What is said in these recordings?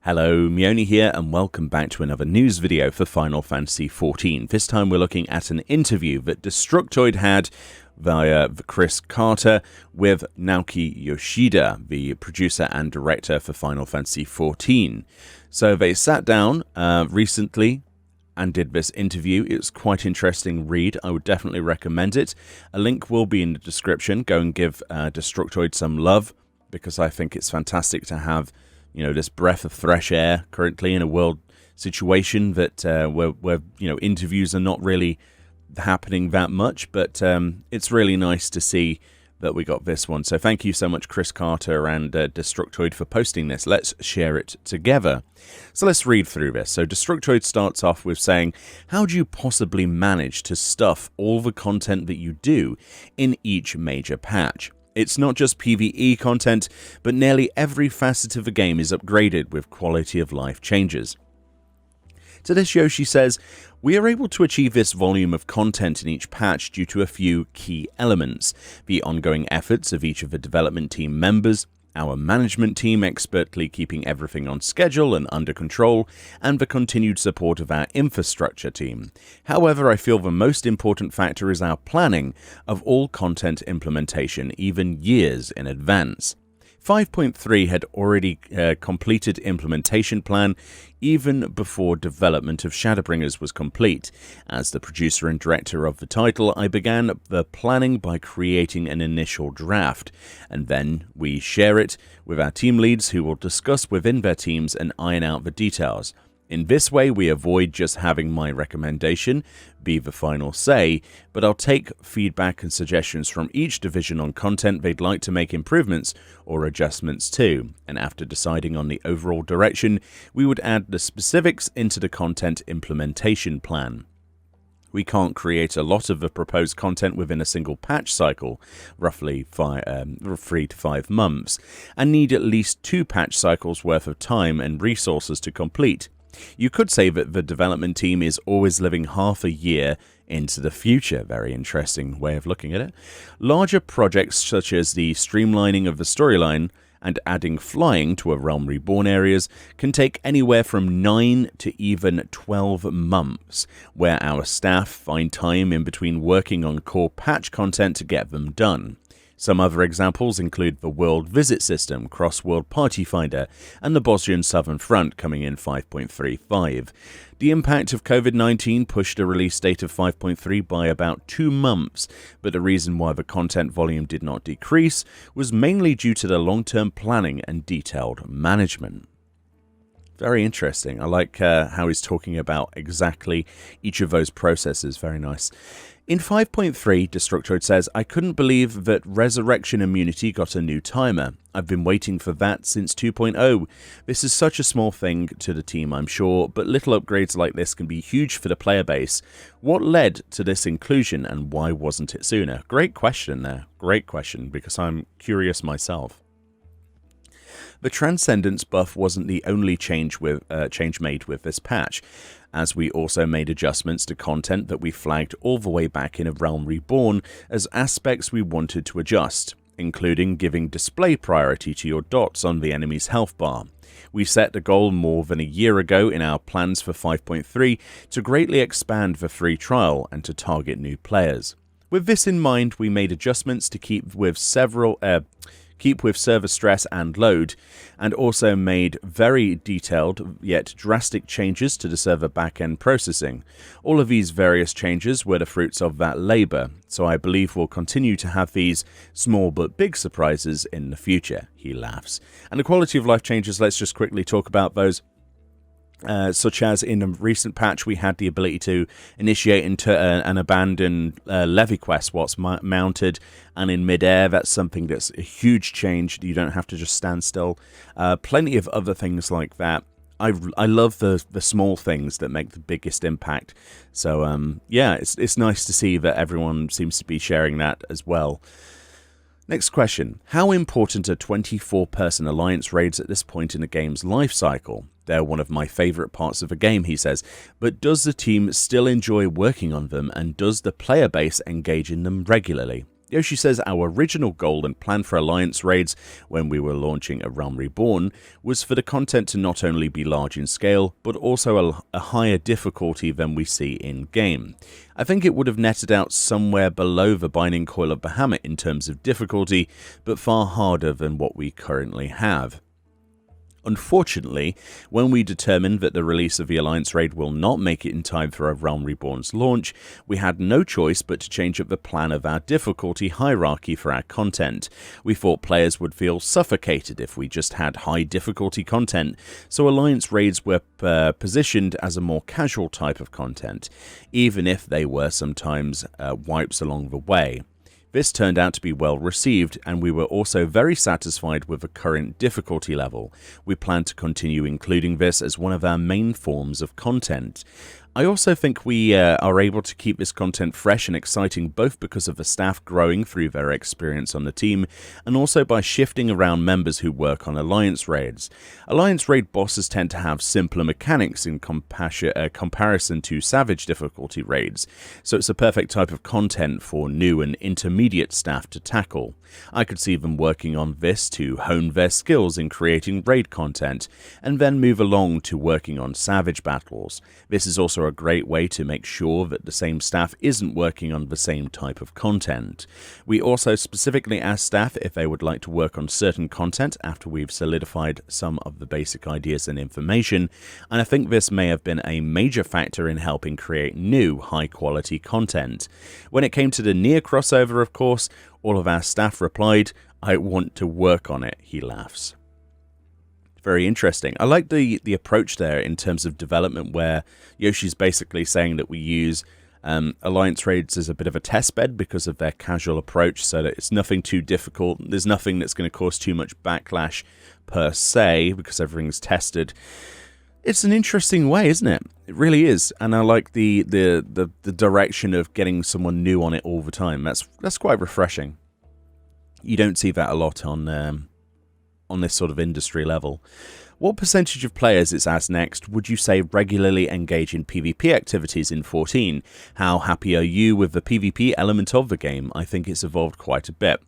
Hello, Mioni here, and welcome back to another news video for Final Fantasy XIV. This time we're looking at an interview that Destructoid had via Chris Carter with Naoki Yoshida, the producer and director for Final Fantasy XIV. So they sat down recently and did this interview. It's quite interesting read. I would definitely recommend it. A link will be in the description. Go and give Destructoid some love, because I think it's fantastic to have this breath of fresh air currently in a world situation that where interviews are not really happening that much, but it's really nice to see that we got this one. So thank you so much, Chris Carter and Destructoid, for posting this. Let's share it together. So let's read through this. So Destructoid starts off with saying, how do you possibly manage to stuff all the content that you do in each major patch? It's not just PvE content, but nearly every facet of the game is upgraded with quality of life changes. To this, Yoshi says, we are able to achieve this volume of content in each patch due to a few key elements: the ongoing efforts of each of the development team members, our management team expertly keeping everything on schedule and under control, and the continued support of our infrastructure team. However, I feel the most important factor is our planning of all content implementation, even years in advance. 5.3 had already completed implementation plan even before development of Shadowbringers was complete. As the producer and director of the title, I began the planning by creating an initial draft, and then we share it with our team leads, who will discuss within their teams and iron out the details. In this way, we avoid just having my recommendation be the final say, but I'll take feedback and suggestions from each division on content they'd like to make improvements or adjustments to, and after deciding on the overall direction, we would add the specifics into the content implementation plan. We can't create a lot of the proposed content within a single patch cycle, roughly 3 to 5 months, and need at least 2 patch cycles worth of time and resources to complete. You could say that the development team is always living half a year into the future. Very interesting way of looking at it. Larger projects such as the streamlining of the storyline and adding flying to a Realm Reborn areas can take anywhere from 9 to even 12 months, where our staff find time in between working on core patch content to get them done. Some other examples include the World Visit System, Cross-World Party Finder, and the Bosnian Southern Front coming in 5.35. The impact of COVID-19 pushed a release date of 5.3 by about 2 months, but the reason why the content volume did not decrease was mainly due to the long-term planning and detailed management. Very interesting. I like how he's talking about exactly each of those processes. Very nice. In 5.3, Destructoid says, I couldn't believe that Resurrection Immunity got a new timer. I've been waiting for that since 2.0. This is such a small thing to the team, I'm sure, but little upgrades like this can be huge for the player base. What led to this inclusion, and why wasn't it sooner? Great question there. Great question, because I'm curious myself. The Transcendence buff wasn't the only change made with this patch, as we also made adjustments to content that we flagged all the way back in A Realm Reborn as aspects we wanted to adjust, including giving display priority to your dots on the enemy's health bar. We set the goal more than a year ago in our plans for 5.3 to greatly expand the free trial and to target new players. With this in mind, we made adjustments to keep with server stress and load, and also made very detailed yet drastic changes to the server back-end processing. All of these various changes were the fruits of that labor, so I believe we'll continue to have these small but big surprises in the future. He laughs. And the quality of life changes, let's just quickly talk about those. Such as in a recent patch, we had the ability to initiate and abandon levy quests whilst mounted and in midair. That's something that's a huge change. You don't have to just stand still. Plenty of other things like that. I love the small things that make the biggest impact. So yeah, it's nice to see that everyone seems to be sharing that as well. Next question. How important are 24-person alliance raids at this point in the game's life cycle? They're one of my favourite parts of the game, he says, but does the team still enjoy working on them, and does the player base engage in them regularly? Yoshi says our original goal and plan for Alliance raids when we were launching A Realm Reborn was for the content to not only be large in scale, but also a higher difficulty than we see in-game. I think it would have netted out somewhere below the Binding Coil of Bahamut in terms of difficulty, but far harder than what we currently have. Unfortunately, when we determined that the release of the Alliance raid will not make it in time for A Realm Reborn's launch, we had no choice but to change up the plan of our difficulty hierarchy for our content. We thought players would feel suffocated if we just had high difficulty content, so Alliance raids were positioned as a more casual type of content, even if they were sometimes wipes along the way. This turned out to be well received, and we were also very satisfied with the current difficulty level. We plan to continue including this as one of our main forms of content. I also think we are able to keep this content fresh and exciting both because of the staff growing through their experience on the team and also by shifting around members who work on Alliance raids. Alliance raid bosses tend to have simpler mechanics in comparison to Savage difficulty raids, so it's a perfect type of content for new and intermediate staff to tackle. I could see them working on this to hone their skills in creating raid content and then move along to working on Savage battles. This is also a great way to make sure that the same staff isn't working on the same type of content. We also specifically asked staff if they would like to work on certain content after we've solidified some of the basic ideas and information, and I think this may have been a major factor in helping create new high-quality content. When it came to the Nier crossover, of course, all of our staff replied, "I want to work on it," he laughs. Very interesting. I like the approach there in terms of development where Yoshi's basically saying that we use Alliance raids as a bit of a test bed because of their casual approach, so that it's nothing too difficult. There's nothing that's going to cause too much backlash per se because everything's tested. It's an interesting way, isn't it? It really is, and I like the direction of getting someone new on it all the time. That's quite refreshing. You don't see that a lot on this sort of industry level. What percentage of players, it's asked next, would you say regularly engage in PvP activities in 14? How happy are you with the PvP element of the game? I think it's evolved quite a bit.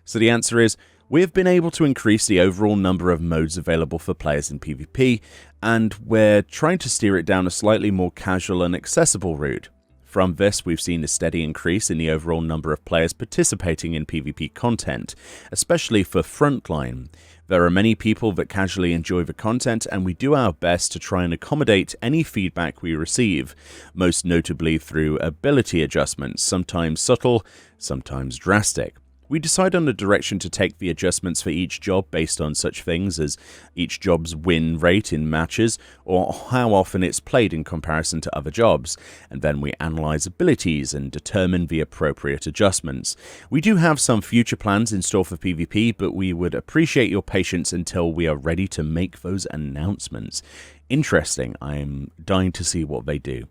So the answer is, we have been able to increase the overall number of modes available for players in PvP, and we're trying to steer it down a slightly more casual and accessible route. From this, we've seen a steady increase in the overall number of players participating in PvP content, especially for Frontline. There are many people that casually enjoy the content, and we do our best to try and accommodate any feedback we receive, most notably through ability adjustments, sometimes subtle, sometimes drastic. We decide on the direction to take the adjustments for each job based on such things as each job's win rate in matches or how often it's played in comparison to other jobs, and then we analyze abilities and determine the appropriate adjustments. We do have some future plans in store for PvP, but we would appreciate your patience until we are ready to make those announcements. Interesting. I'm dying to see what they do.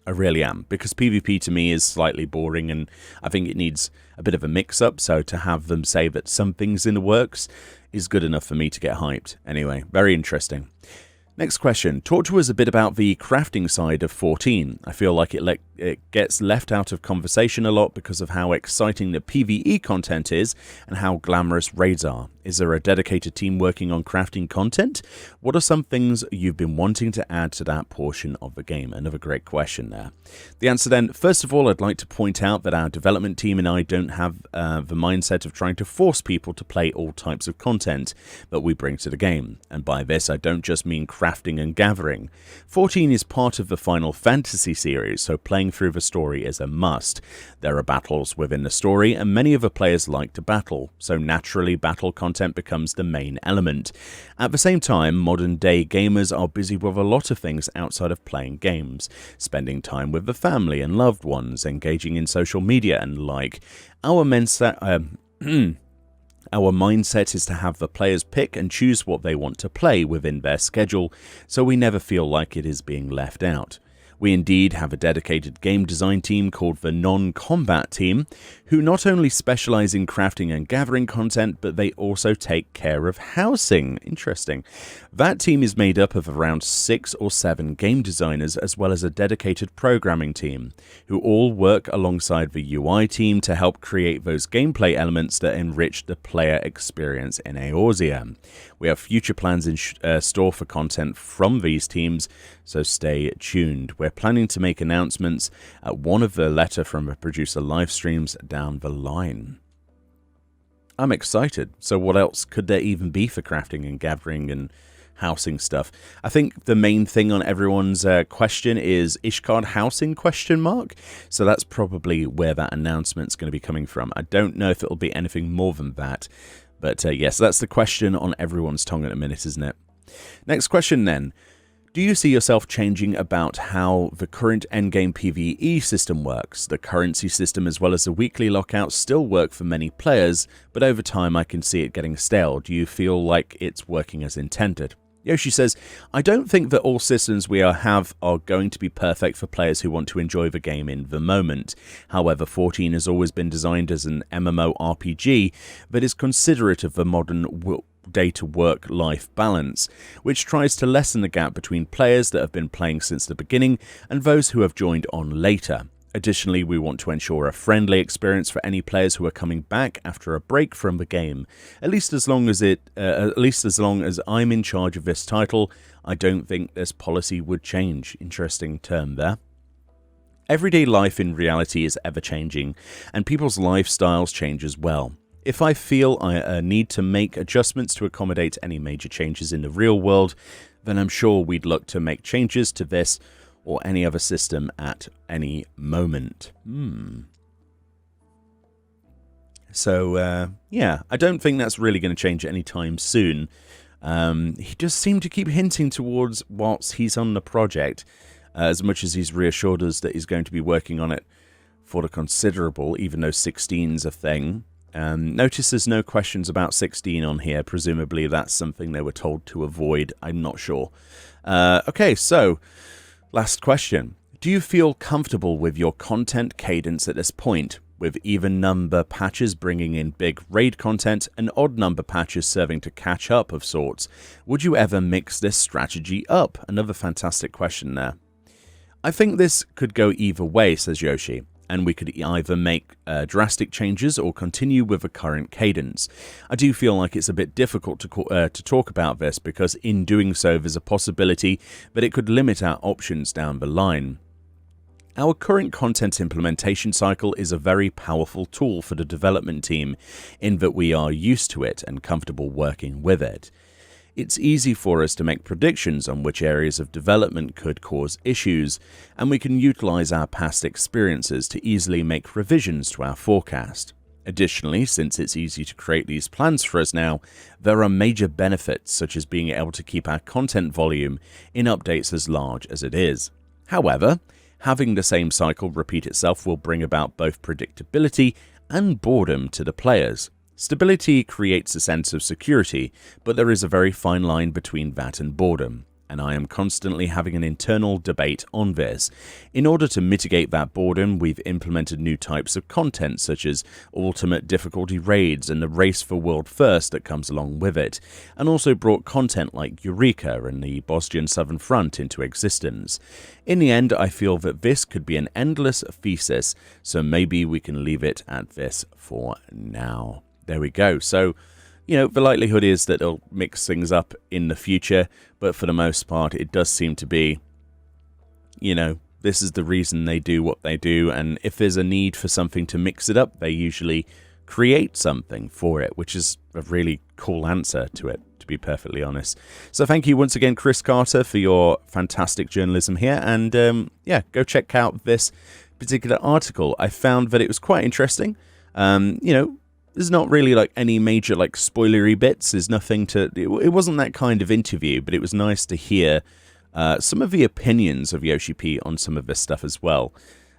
I really am, because PvP to me is slightly boring and I think it needs a bit of a mix-up, so to have them say that something's in the works is good enough for me to get hyped. Anyway, very interesting. Next question. Talk to us a bit about the crafting side of 14. I feel like it gets left out of conversation a lot because of how exciting the PvE content is and how glamorous raids are. Is there a dedicated team working on crafting content? What are some things you've been wanting to add to that portion of the game? Another great question there. The answer then, first of all, I'd like to point out that our development team and I don't have the mindset of trying to force people to play all types of content that we bring to the game. And by this, I don't just mean crafting and gathering. 14 is part of the Final Fantasy series, so playing through the story is a must. There are battles within the story, and many of the players like to battle, so naturally battle content becomes the main element. At the same time, modern day gamers are busy with a lot of things outside of playing games, spending time with the family and loved ones, engaging in social media and like. Our mindset is to have the players pick and choose what they want to play within their schedule, so we never feel like it is being left out. We indeed have a dedicated game design team called the Non-Combat Team, who not only specialize in crafting and gathering content, but they also take care of housing. Interesting. That team is made up of around 6 or 7 game designers, as well as a dedicated programming team, who all work alongside the UI team to help create those gameplay elements that enrich the player experience in Eorzea. We have future plans in store for content from these teams, so stay tuned. We're planning to make announcements at one of the Letter from a Producer live streams down the line. I'm excited. So what else could there even be for crafting and gathering and housing stuff? I think the main thing on everyone's question is Ishgard housing ? So that's probably where that announcement's going to be coming from. I don't know if it'll be anything more than that. But yes, that's the question on everyone's tongue at the minute, isn't it? Next question then. Do you see yourself changing about how the current endgame PvE system works? The currency system as well as the weekly lockouts still work for many players, but over time I can see it getting stale. Do you feel like it's working as intended? Yoshi says, I don't think that all systems we have are going to be perfect for players who want to enjoy the game in the moment. However, 14 has always been designed as an MMORPG that is considerate of the modern data work-life balance, which tries to lessen the gap between players that have been playing since the beginning and those who have joined on later. Additionally, we want to ensure a friendly experience for any players who are coming back after a break from the game. At least as long as I'm in charge of this title, I don't think this policy would change. Interesting term there. Everyday life in reality is ever-changing, and people's lifestyles change as well. If I feel I need to make adjustments to accommodate any major changes in the real world, then I'm sure we'd look to make changes to this or any other system at any moment. So, yeah, I don't think that's really going to change anytime soon. He does seem to keep hinting towards whilst he's on the project, as much as he's reassured us that he's going to be working on it for the considerable, even though 16's a thing. Notice there's no questions about 16 on here. Presumably that's something they were told to avoid. I'm not sure. Okay, so last question. Do you feel comfortable with your content cadence at this point, with even number patches bringing in big raid content and odd number patches serving to catch up of sorts? Would you ever mix this strategy up? Another fantastic question there. I think this could go either way, says Yoshi, and we could either make drastic changes or continue with the current cadence. I do feel like it's a bit difficult to talk about this because in doing so there's a possibility that it could limit our options down the line. Our current content implementation cycle is a very powerful tool for the development team in that we are used to it and comfortable working with it. It's easy for us to make predictions on which areas of development could cause issues, and we can utilize our past experiences to easily make revisions to our forecast. Additionally, since it's easy to create these plans for us now, there are major benefits such as being able to keep our content volume in updates as large as it is. However, having the same cycle repeat itself will bring about both predictability and boredom to the players. Stability creates a sense of security, but there is a very fine line between that and boredom, and I am constantly having an internal debate on this. In order to mitigate that boredom, we've implemented new types of content such as ultimate difficulty raids and the race for world first that comes along with it, and also brought content like Eureka and the Bosnian Southern Front into existence. In the end, I feel that this could be an endless thesis, so maybe we can leave it at this for now. There we go. So, you know, the likelihood is that it'll mix things up in the future, but for the most part, it does seem to be, you know, this is the reason they do what they do, and if there's a need for something to mix it up, they usually create something for it, which is a really cool answer to it, to be perfectly honest. So thank you once again, Chris Carter, for your fantastic journalism here, and yeah, go check out this particular article. I found that it was quite interesting. You know, there's not really like any major like spoilery bits. There's nothing to. It wasn't that kind of interview, but it was nice to hear some of the opinions of Yoshi P on some of this stuff as well.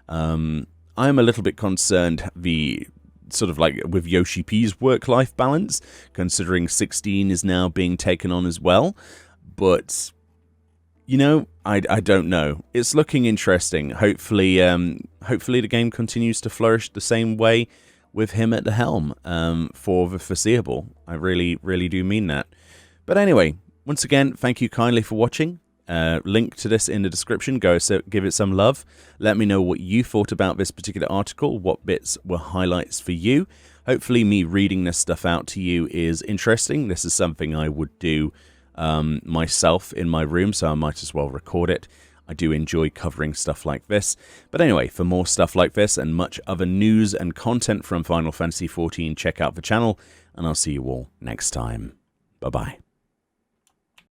I'm a little bit concerned the sort of like with Yoshi P's work-life balance, considering 16 is now being taken on as well. But You know, I don't know. It's looking interesting. Hopefully the game continues to flourish the same way with him at the helm for the foreseeable. I really do mean that. But anyway, once again, thank you kindly for watching. Link to this in the description. Go give it some love. Let me know what you thought about this particular article. What bits were highlights for you? Hopefully me reading this stuff out to you is interesting. This is something I would do myself in my room, so I might as well record it. I do enjoy covering stuff like this. But anyway, for more stuff like this and much other news and content from Final Fantasy XIV, check out the channel, and I'll see you all next time. Bye-bye.